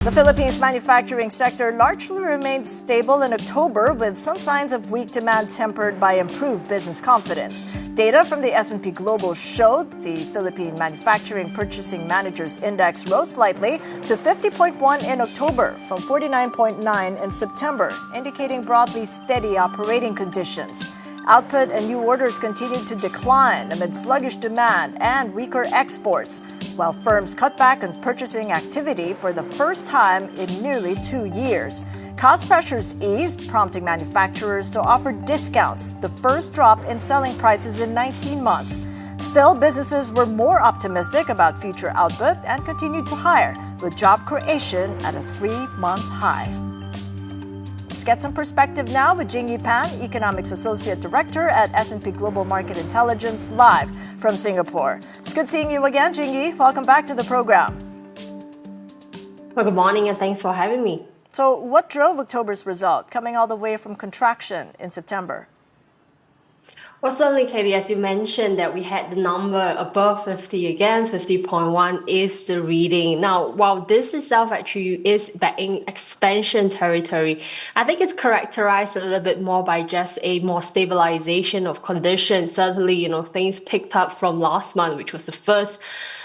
The Philippines manufacturing sector largely remained stable in October, with some signs of weak demand tempered by improved business confidence. Data from the S&P Global showed the Philippine Manufacturing Purchasing Managers Index rose slightly to 50.1 in October from 49.9 in September, indicating broadly steady operating conditions. Output and new orders continued to decline amid sluggish demand and weaker exports, while firms cut back on purchasing activity for the first time in nearly 2 years. Cost pressures eased, prompting manufacturers to offer discounts, the first drop in selling prices in 19 months. Still, businesses were more optimistic about future output and continued to hire, with job creation at a 3-month high. Let's get some perspective now with Jingyi Pan, Economics Associate Director at S&P Global Market Intelligence, live from Singapore. It's good seeing you again, Jingyi. Welcome back to the program. Well, good morning and thanks for having me. So what drove October's result, coming all the way from contraction in September? Well, certainly, Katie, as you mentioned, that we had the number above 50 again. 50.1 is the reading. Now, while this itself actually is back in expansion territory, I think it's characterized a little bit more by just a more stabilization of conditions. Certainly, things picked up from last month, which was the first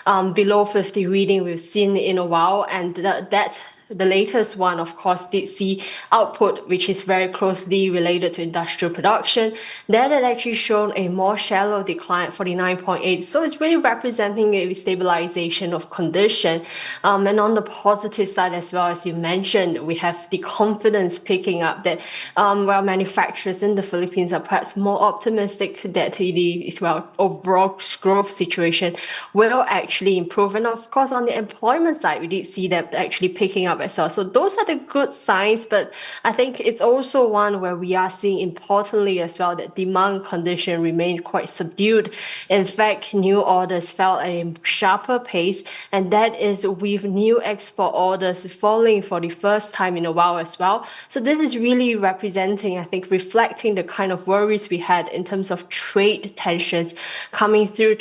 below 50 reading we've seen in a while, and that the latest one, of course, did see output, which is very closely related to industrial production. That had actually shown a more shallow decline at 49.8. So it's really representing a stabilization of condition. And on the positive side as well, as you mentioned, we have the confidence picking up that manufacturers in the Philippines are perhaps more optimistic that the overall growth situation will actually improve. And of course, on the employment side, we did see that actually picking up as well. So those are the good signs, but I think it's also one where we are seeing importantly as well that demand condition remained quite subdued. In fact, new orders fell at a sharper pace, and that is with new export orders falling for the first time in a while as well. So this is really representing, I think, reflecting the kind of worries we had in terms of trade tensions coming through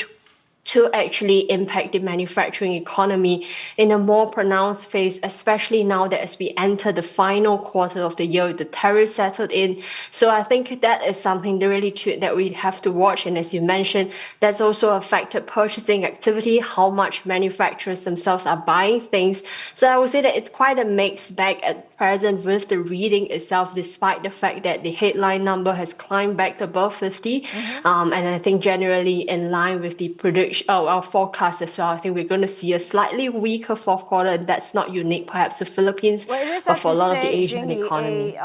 to actually impact the manufacturing economy in a more pronounced phase, especially now that as we enter the final quarter of the year, the tariff settled in. So I think that is something that we have to watch. And as you mentioned, that's also affected purchasing activity, how much manufacturers themselves are buying things. So I would say that it's quite a mixed bag at present with the reading itself, despite the fact that the headline number has climbed back above 50. And I think generally in line with the prediction, our forecast as well. I think we're going to see a slightly weaker fourth quarter, and that's not unique perhaps to Philippines, but for a lot of the Asian economy.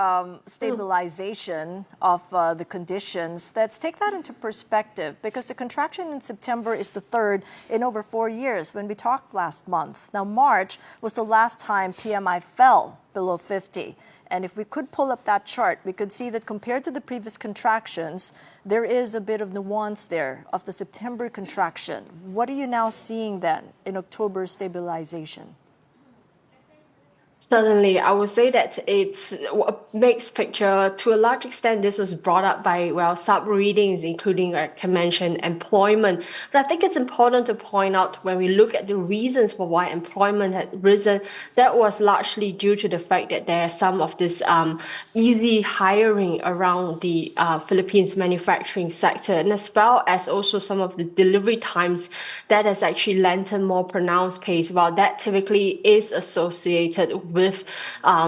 Stabilization of the conditions. Let's take that into perspective, because the contraction in September is the third in over 4 years. When we talked last month, now March was the last time PMI fell below 50. And if we could pull up that chart, we could see that compared to the previous contractions, there is a bit of nuance there of the September contraction. What are you now seeing then in October stabilization? Certainly, I would say that it's a mixed picture. To a large extent, this was brought up by, sub-readings, including, like I mentioned, employment. But I think it's important to point out when we look at the reasons for why employment had risen, that was largely due to the fact that there are some of this easy hiring around the Philippines manufacturing sector, and as well as also some of the delivery times that has actually lent a more pronounced pace. While that typically is associated with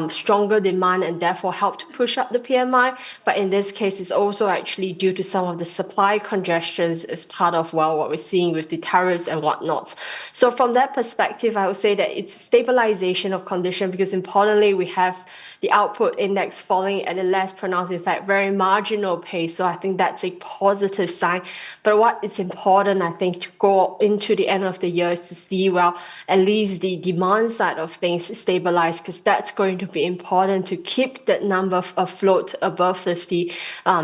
stronger demand and therefore helped push up the PMI. But in this case, it's also actually due to some of the supply congestions as part of what we're seeing with the tariffs and whatnot. So from that perspective, I would say that it's stabilization of condition, because importantly, we have the output index falling at a less pronounced, in fact, very marginal pace. So I think that's a positive sign. But what is important, I think, to go into the end of the year is to see, at least the demand side of things stabilize, because that's going to be important to keep that number afloat above 50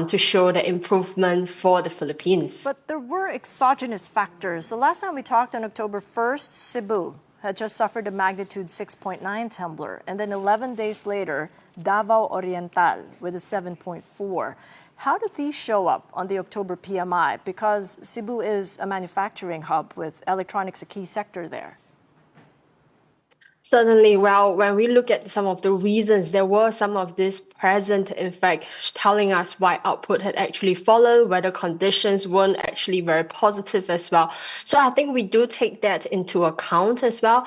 to show the improvement for the Philippines. But there were exogenous factors. The last time we talked on October 1st, Cebu had just suffered a magnitude 6.9 trembler. And then 11 days later, Davao Oriental with a 7.4. How did these show up on the October PMI? Because Cebu is a manufacturing hub with electronics a key sector there. Certainly, well, when we look at some of the reasons, there were some of this present, in fact, telling us why output had actually fallen, whether conditions weren't actually very positive as well. So I think we do take that into account as well,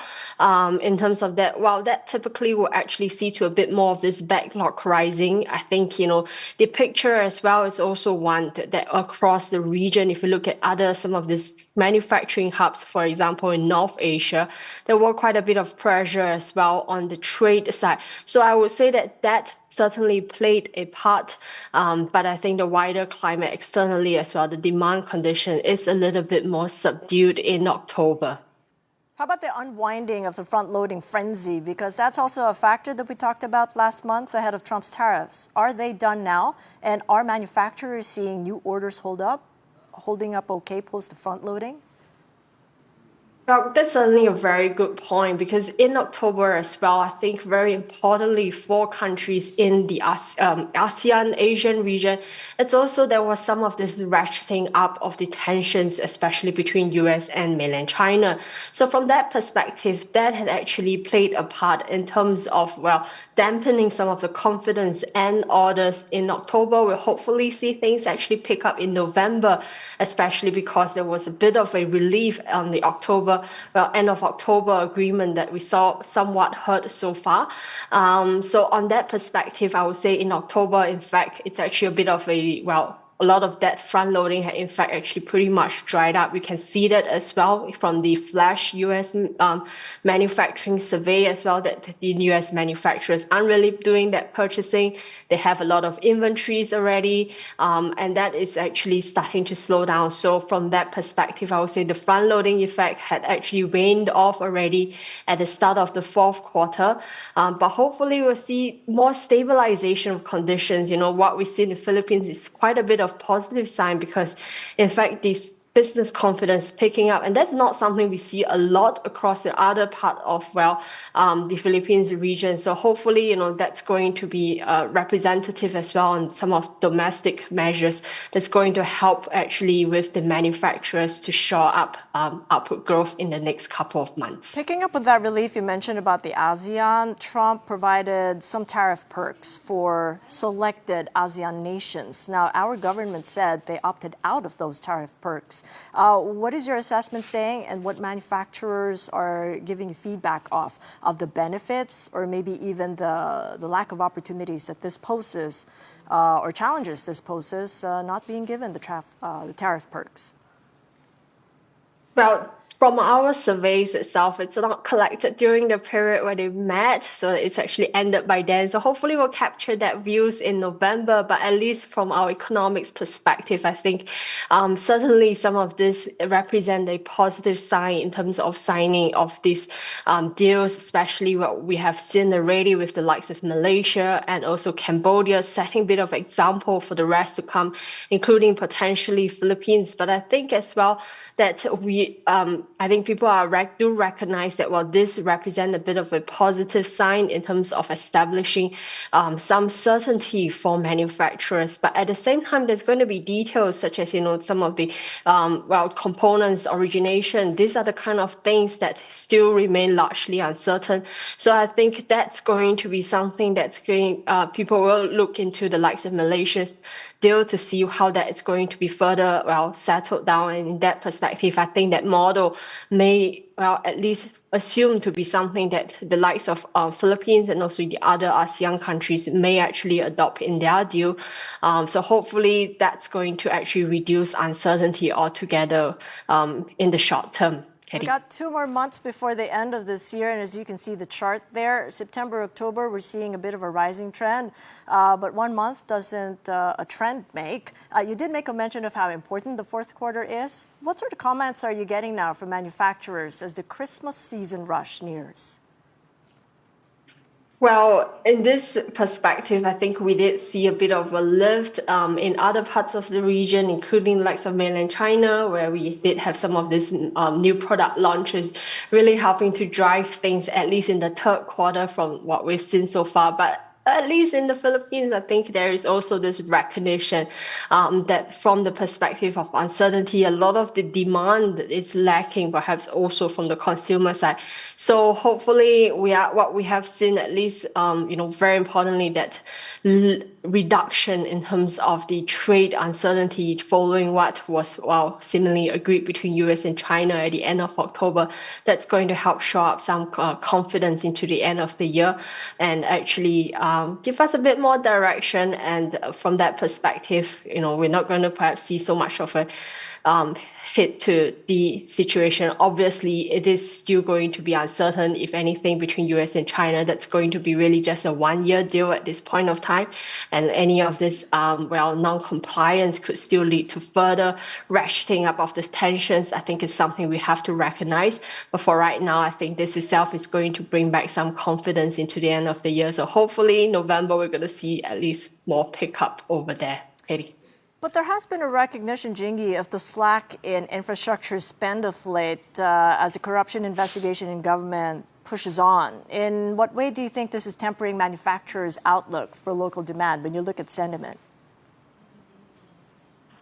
in terms of that. Well, that typically will actually see to a bit more of this backlog rising. I think, the picture as well is also one that across the region, if you look at some of these manufacturing hubs, for example, in North Asia, there were quite a bit of pressure as well on the trade side. So I would say that certainly played a part, but I think the wider climate externally as well, the demand condition is a little bit more subdued in October. How about the unwinding of the front-loading frenzy? Because that's also a factor that we talked about last month ahead of Trump's tariffs. Are they done now? And are manufacturers seeing new orders holding up okay post the front-loading? Well, that's certainly a very good point because in October as well, I think very importantly for countries in the ASEAN Asian region, it's also there was some of this ratcheting up of the tensions, especially between US and mainland China. So from that perspective, that had actually played a part in terms of, well, dampening some of the confidence and orders in October. We'll hopefully see things actually pick up in November, especially because there was a bit of a relief on the end of October agreement that we saw somewhat hurt so far. So on that perspective, I would say in October, in fact, it's actually a bit of a lot of that front loading had in fact actually pretty much dried up. We can see that as well from the flash US manufacturing survey as well, that the US manufacturers aren't really doing that purchasing. They have a lot of inventories already, and that is actually starting to slow down. So from that perspective, I would say the front loading effect had actually waned off already at the start of the fourth quarter. But hopefully we'll see more stabilization of conditions. What we see in the Philippines is quite a bit of positive sign because in fact this business confidence picking up, and that's not something we see a lot across the other part of the Philippines region. So hopefully that's going to be representative as well on some of domestic measures that's going to help actually with the manufacturers to shore up output growth in the next couple of months. Picking up with that relief you mentioned about the ASEAN, Trump provided some tariff perks for selected ASEAN nations. Now, our government said they opted out of those tariff perks. What is your assessment saying, and what manufacturers are giving you feedback of the benefits or maybe even the lack of opportunities that this poses or challenges this poses not being given the tariff perks? Well, from our surveys itself, it's not collected during the period where they met, so it's actually ended by then. So hopefully we'll capture that views in November, but at least from our economics perspective, I think certainly some of this represent a positive sign in terms of signing of these deals, especially what we have seen already with the likes of Malaysia and also Cambodia, setting a bit of example for the rest to come, including potentially Philippines. But I think as well that I think people do recognize that this represents a bit of a positive sign in terms of establishing some certainty for manufacturers. But at the same time, there's going to be details such as some of the components origination. These are the kind of things that still remain largely uncertain. So I think that's going to be something that's people will look into the likes of Malaysia's deal to see how that is going to be further settled down. And in that perspective, I think that model may at least assume to be something that the likes of Philippines and also the other ASEAN countries may actually adopt in their deal. So hopefully that's going to actually reduce uncertainty altogether in the short term. We've got 2 more months before the end of this year, and as you can see the chart there, September, October, we're seeing a bit of a rising trend, but 1 month doesn't a trend make. You did make a mention of how important the fourth quarter is. What sort of comments are you getting now from manufacturers as the Christmas season rush nears? Well, in this perspective, I think we did see a bit of a lift in other parts of the region, including likes of mainland China, where we did have some of these new product launches really helping to drive things, at least in the third quarter from what we've seen so far. But at least in the Philippines, I think there is also this recognition that from the perspective of uncertainty, a lot of the demand is lacking, perhaps also from the consumer side. So hopefully, what we have seen, at least, very importantly, that reduction in terms of the trade uncertainty following what was seemingly agreed between US and China at the end of October. That's going to help show up some confidence into the end of the year and actually give us a bit more direction. And from that perspective, we're not going to perhaps see so much of a hit to the situation. Obviously, it is still going to be uncertain, if anything, between US and China. That's going to be really just a one-year deal at this point of time. And any of this, non-compliance could still lead to further ratcheting up of the tensions. I think it's something we have to recognize. But for right now, I think this itself is going to bring back some confidence into the end of the year. So hopefully, November, we're going to see at least more pickup over there. Katie. But there has been a recognition, Jingyi, of the slack in infrastructure spend of late as the corruption investigation in government pushes on. In what way do you think this is tempering manufacturers' outlook for local demand when you look at sentiment?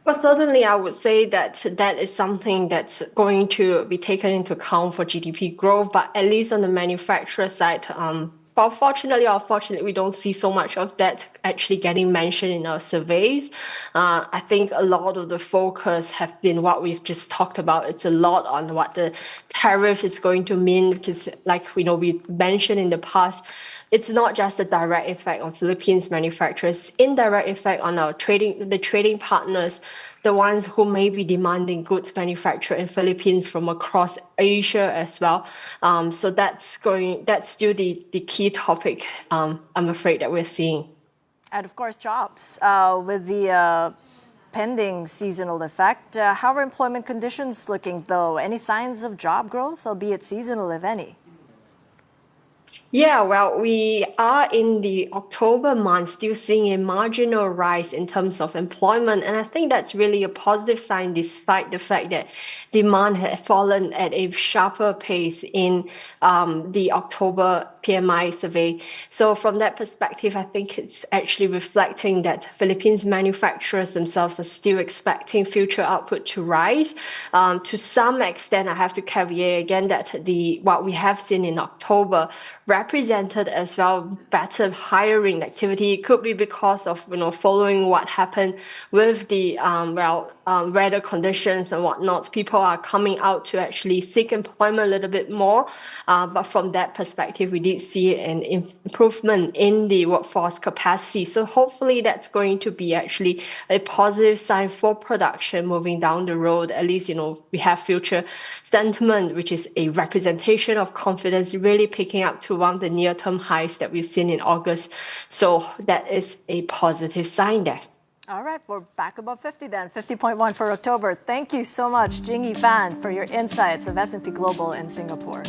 Well, certainly, I would say that is something that's going to be taken into account for GDP growth, but at least on the manufacturer side, well, fortunately or unfortunately, we don't see so much of that actually getting mentioned in our surveys. I think a lot of the focus have been what we've just talked about. It's a lot on what the tariff is going to mean, because like we mentioned in the past, it's not just a direct effect on Philippines manufacturers, indirect effect on our trading partners, the ones who may be demanding goods manufactured in Philippines from across Asia as well. So that's still the key topic, I'm afraid, that we're seeing. And of course, jobs. With the pending seasonal effect, how are employment conditions looking, though? Any signs of job growth, albeit seasonal, if any? Yeah, well, we are in the October month still seeing a marginal rise in terms of employment. And I think that's really a positive sign, despite the fact that demand had fallen at a sharper pace in the October PMI survey. So from that perspective, I think it's actually reflecting that Philippines manufacturers themselves are still expecting future output to rise. To some extent, I have to caveat again that what we have seen in October represented as well better hiring activity. It could be because of following what happened with the weather conditions and whatnot. People are coming out to actually seek employment a little bit more. But from that perspective, we did see an improvement in the workforce capacity. So hopefully that's going to be actually a positive sign for production moving down the road. At least we have future sentiment, which is a representation of confidence, really picking up to one of the near-term highs that we've seen in August. So that is a positive sign there. All right, we're back above 50 then, 50.1 for October. Thank you so much, Jingyi Pan, for your insights of S&P Global in Singapore.